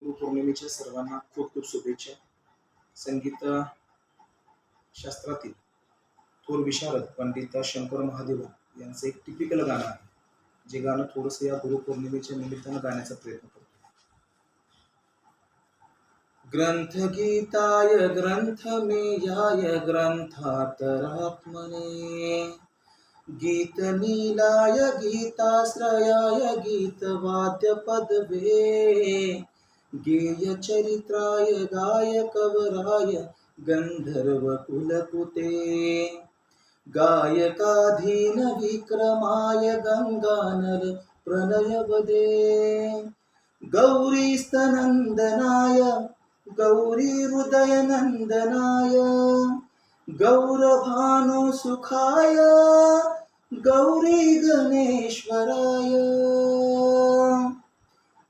गुरुपौर्णिमेच्या सर्वांना खूप खूप शुभेच्छा. संगीत शास्त्रातील थोर विशारद पंडित शंकर महादेवन यांचं एक टिपिकल गाणं आहे, जे गाणं थोडंसं या गुरुपौर्णिमेच्या निमित्तानं गाण्याचा प्रयत्न करतो. ग्रंथ गीताय ग्रंथ मेयाय ग्रंथातरात्मने, गीत नीलाय गीताश्रयाय गीतवाद्य पदवे, गेय चरित्राय गायकवराय गंधर्व कुलकुते, गायकाधीन विक्रमाय गंगानर प्रणयवदे, गौरीस्तनंदनाय गौरी हृदय नंदनाय, गौरभानुसुखाय गौरी गणेश्वराय,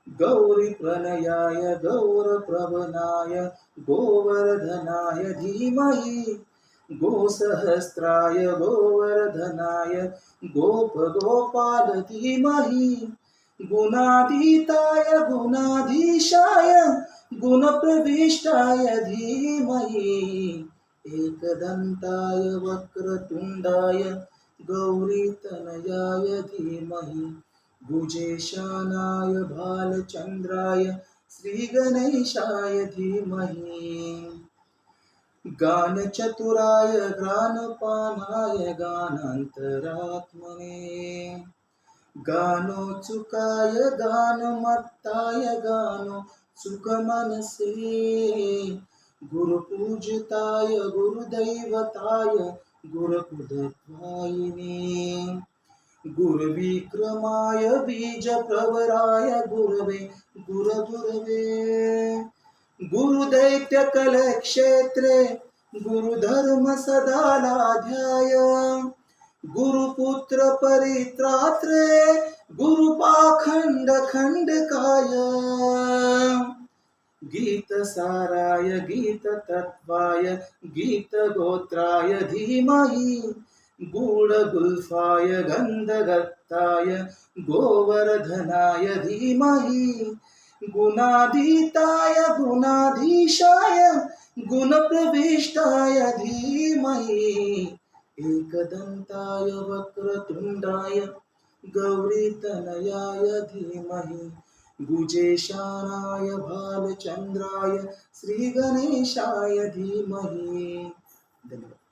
गौरी प्रणयाय गौरप्रवनाय गोवर्धनाय धीमहि, गोसहस्राय गोवर्धनाय गोपगोपाल धीमहि, गुणातीताय गुणाधीशाय गुणप्रविष्टाय धीमहि, एकदन्ताय वक्रतुण्डाय गौरीतनयाय धीमहि, भुजेशानाय भालचन्द्राय श्रीगणेशाय धीमहि, गानचतुराय गानपानाय गानान्तरात्मने, गानोत्सुकाय गानमत्ताय गानो सुखमनसे, गुरुपूजिताय गुरुदैवताय गुरुकुलध्वजिने, गुरुविक्रमाय बीजप्रवराय गुरवे गुरुगुरवे, गुरुदैत्यकलक्षेत्रे गुरुधर्म सदालाध्याय, गुरुपुत्र परित्रात्रे गुरुपाखंड खंडकाय, गीतसाराय गीततत्त्वाय गीतगोत्राय धीमहि, गूढगुल्फाय गन्धगत्ताय गोवर्धनाय धीमहि, गुणाधीताय गुणाधीशाय गुणप्रविष्टाय धीमहि, एकदन्ताय वक्रतुण्डाय गौरीतनयाय धीमहि, भुजेशानाय भालचन्द्राय श्रीगणेशाय धीमहि. धन्यवाद.